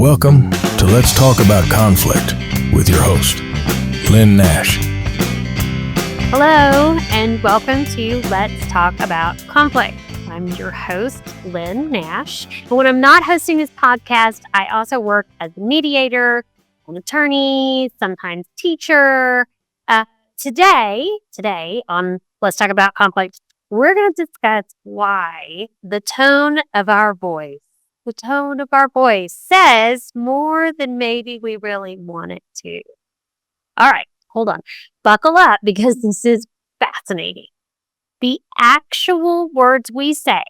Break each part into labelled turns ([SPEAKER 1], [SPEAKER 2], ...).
[SPEAKER 1] Welcome to Let's Talk About Conflict with your host, Lynn Nash.
[SPEAKER 2] Hello, and welcome to Let's Talk About Conflict. I'm your host, Lynn Nash. But when I'm not hosting this podcast, I also work as a mediator, an attorney, sometimes teacher. Today on Let's Talk About Conflict, we're going to discuss why the tone of our voice says more than maybe we really want it to. All right, hold on. Buckle up because this is fascinating. The actual words we say,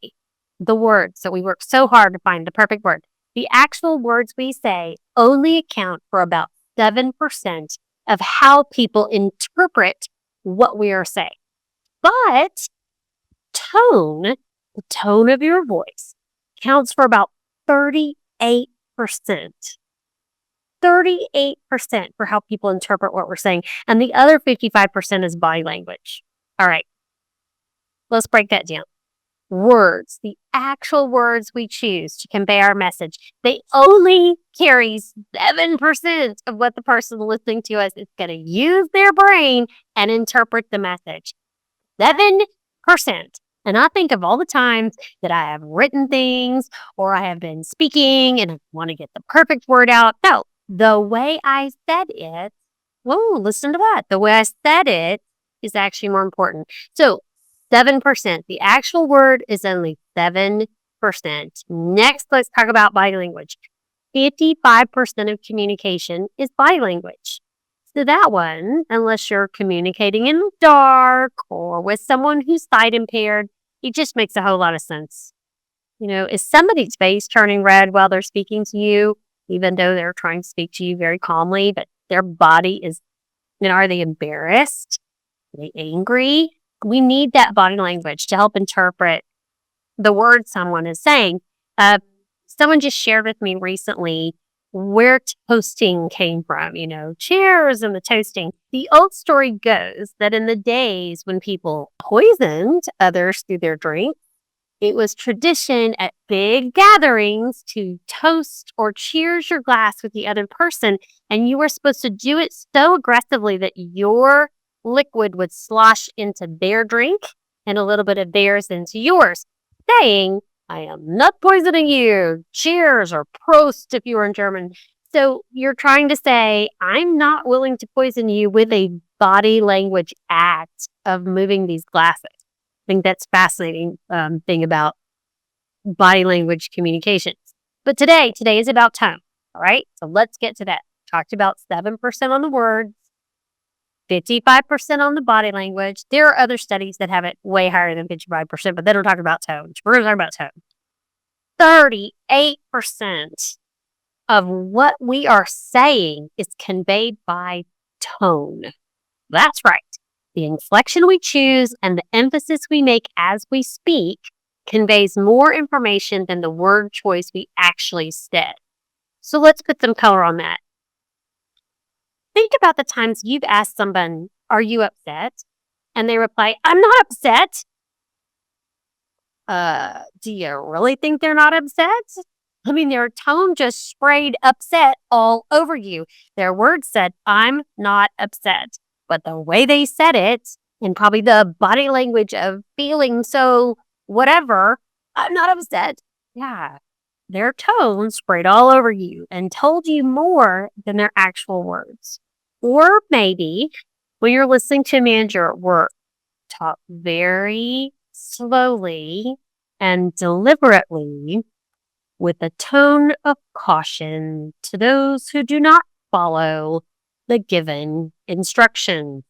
[SPEAKER 2] the words that we work so hard to find the perfect word, the actual words we say only account for about 7% of how people interpret what we are saying. But the tone of your voice counts for about 38%. 38% for how people interpret what we're saying. And the other 55% is body language. All right, let's break that down. Words, the actual words we choose to convey our message, they only carry 7% of what the person listening to us is going to use their brain and interpret the message. 7%. And I think of all the times that I have written things or I have been speaking and I want to get the perfect word out. No, the way I said it, listen to that. The way I said it is actually more important. So 7%. The actual word is only 7%. Next, let's talk about body language. 55% of communication is body language. So that one, unless you're communicating in the dark or with someone who's sight impaired, it just makes a whole lot of sense. You know, is somebody's face turning red while they're speaking to you, even though they're trying to speak to you very calmly, but their body is, are they embarrassed? Are they angry? We need that body language to help interpret the words someone is saying. Someone just shared with me recently where toasting came from, cheers and the toasting. The old story goes that in the days when people poisoned others through their drink, it was tradition at big gatherings to toast or cheers your glass with the other person, and you were supposed to do it so aggressively that your liquid would slosh into their drink and a little bit of theirs into yours, saying, I am not poisoning you, cheers, or Prost if you were in German. So you're trying to say, I'm not willing to poison you with a body language act of moving these glasses. I think that's fascinating thing about body language communications. But today is about tone, all right? So let's get to that. Talked about 7% on the words, 55% on the body language. There are other studies that have it way higher than 55%, but they don't talk about tone. We're going to talk about tone. 38% of what we are saying is conveyed by tone. That's right. The inflection we choose and the emphasis we make as we speak conveys more information than the word choice we actually said. So let's put some color on that. Think about the times you've asked someone, are you upset? And they reply, I'm not upset. Do you really think they're not upset? I mean, their tone just sprayed upset all over you. Their words said, I'm not upset. But the way they said it, and probably the body language of feeling so whatever, I'm not upset. Yeah, their tone sprayed all over you and told you more than their actual words. Or maybe when you're listening to a manager at work, talk very slowly and deliberately with a tone of caution to those who do not follow the given instructions.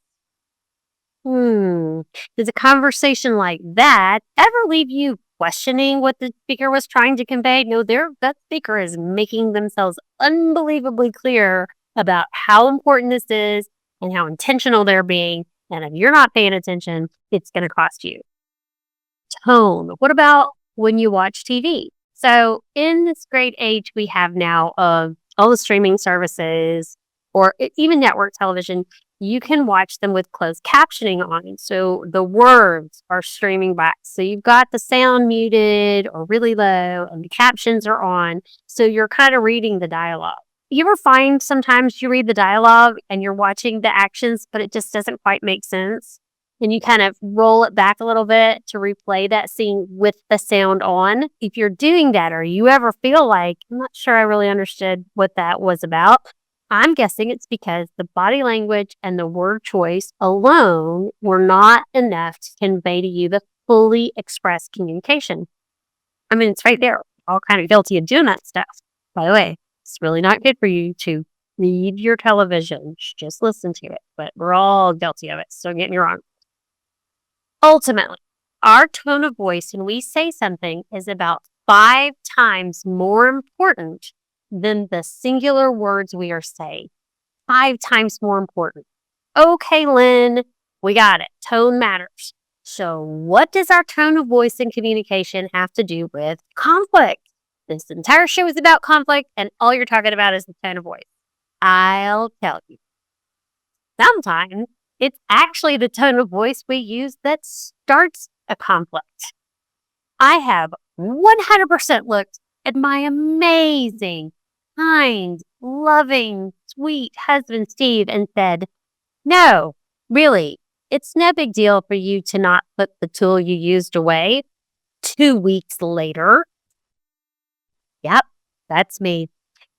[SPEAKER 2] Does a conversation like that ever leave you questioning what the speaker was trying to convey? No, that speaker is making themselves unbelievably clear about how important this is and how intentional they're being. And if you're not paying attention, it's going to cost you. Tone. What about when you watch TV? So in this great age we have now of all the streaming services or even network television, you can watch them with closed captioning on. So the words are streaming back. So you've got the sound muted or really low and the captions are on. So you're kind of reading the dialogue. You ever find sometimes you read the dialogue and you're watching the actions, but it just doesn't quite make sense? And you kind of roll it back a little bit to replay that scene with the sound on. If you're doing that or you ever feel like, I'm not sure I really understood what that was about, I'm guessing it's because the body language and the word choice alone were not enough to convey to you the fully expressed communication. I mean, it's right there. All kind of guilty of doing that stuff. By the way, it's really not good for you to read your television. Just listen to it. But we're all guilty of it. So don't get me wrong. Ultimately, our tone of voice when we say something is about 5 times more important than the singular words we are saying. 5 times more important. Okay, Lynn, we got it. Tone matters. So what does our tone of voice in communication have to do with conflict? This entire show is about conflict, and all you're talking about is the tone of voice. I'll tell you. Sometimes it's actually the tone of voice we use that starts a conflict. I have 100% looked at my amazing, kind, loving, sweet husband, Steve, and said, no, really, it's no big deal for you to not put the tool you used away 2 weeks later. Yep, that's me.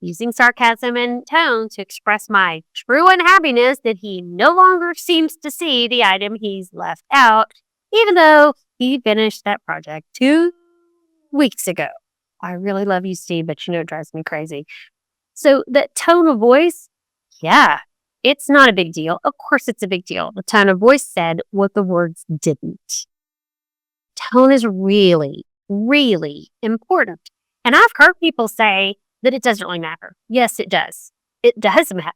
[SPEAKER 2] Using sarcasm and tone to express my true unhappiness that he no longer seems to see the item he's left out, even though he finished that project 2 weeks ago. I really love you, Steve, but it drives me crazy. So that tone of voice, yeah, it's not a big deal. Of course it's a big deal. The tone of voice said what the words didn't. Tone is really, really important. And I've heard people say that it doesn't really matter. Yes, it does. It does matter.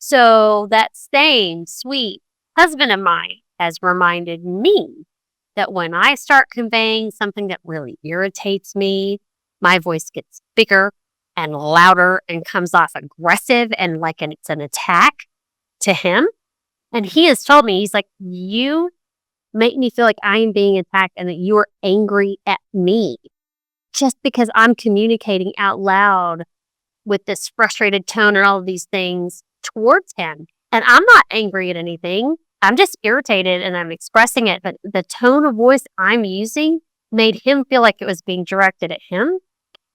[SPEAKER 2] So that same sweet husband of mine has reminded me that when I start conveying something that really irritates me, my voice gets bigger and louder and comes off aggressive and like it's an attack to him. And he has told me, he's like, you make me feel like I am being attacked and that you are angry at me just because I'm communicating out loud with this frustrated tone and all of these things towards him. And I'm not angry at anything. I'm just irritated and I'm expressing it. But the tone of voice I'm using made him feel like it was being directed at him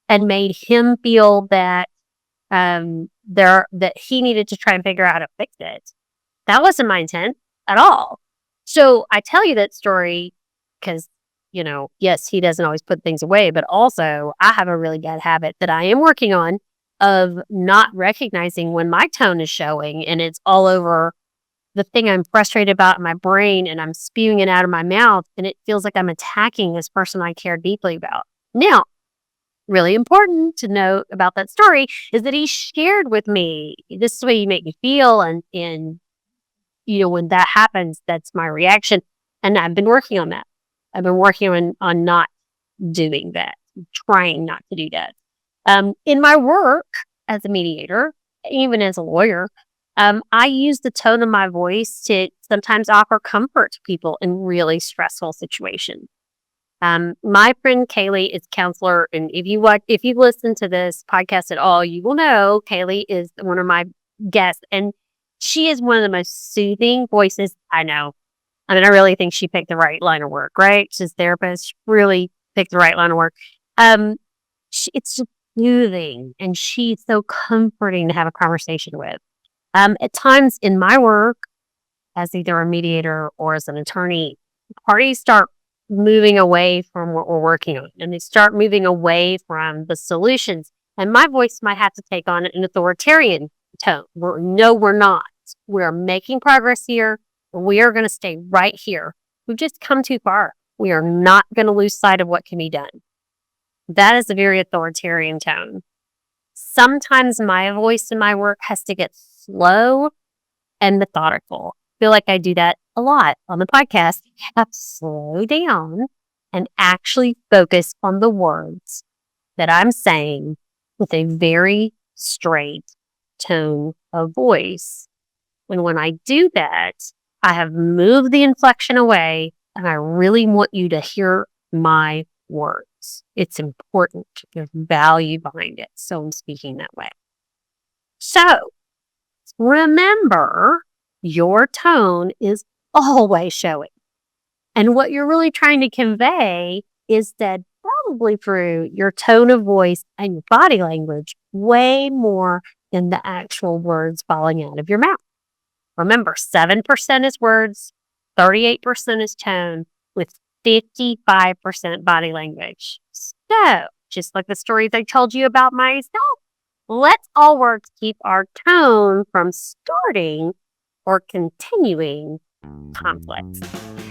[SPEAKER 2] and made him feel that that he needed to try and figure out how to fix it. That wasn't my intent at all. So I tell you that story because, yes, he doesn't always put things away, but also I have a really bad habit that I am working on of not recognizing when my tone is showing and it's all over the thing I'm frustrated about in my brain and I'm spewing it out of my mouth and it feels like I'm attacking this person I care deeply about. Now, really important to note about that story is that he shared with me, this is the way you make me feel and when that happens, that's my reaction. And I've been working on that. I've been working on not doing that, trying not to do that. In my work as a mediator, even as a lawyer, I use the tone of my voice to sometimes offer comfort to people in really stressful situations. My friend Kaylee is a counselor, and if you listen to this podcast at all, you will know Kaylee is one of my guests, and she is one of the most soothing voices I know. I mean, I really think she picked the right line of work, right? She's a therapist. She really picked the right line of work. It's just soothing, and she's so comforting to have a conversation with. At times in my work, as either a mediator or as an attorney, parties start moving away from what we're working on, and they start moving away from the solutions. And my voice might have to take on an authoritarian tone. No, we're not. We're making progress here. We are going to stay right here. We've just come too far. We are not going to lose sight of what can be done. That is a very authoritarian tone. Sometimes my voice in my work has to get slow and methodical. I feel like I do that a lot on the podcast. You have to slow down and actually focus on the words that I'm saying with a very straight tone of voice. And when I do that, I have moved the inflection away, and I really want you to hear my words. It's important. There's value behind it. So I'm speaking that way. So remember, your tone is always showing. And what you're really trying to convey is that probably through your tone of voice and your body language, way more than the actual words falling out of your mouth. Remember, 7% is words, 38% is tone, with 55% body language. So, just like the stories I told you about myself, let's all work to keep our tone from starting or continuing conflicts.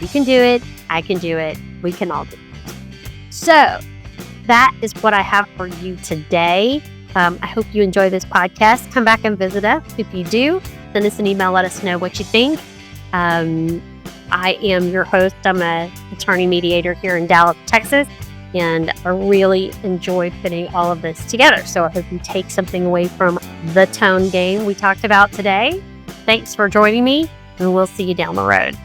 [SPEAKER 2] You can do it. I can do it. We can all do it. So that is what I have for you today. I hope you enjoy this podcast. Come back and visit us. If you do, send us an email. Let us know what you think. I am your host. I'm an attorney mediator here in Dallas, Texas, and I really enjoyed putting all of this together. So I hope you take something away from the tone game we talked about today. Thanks for joining me, and we'll see you down the road.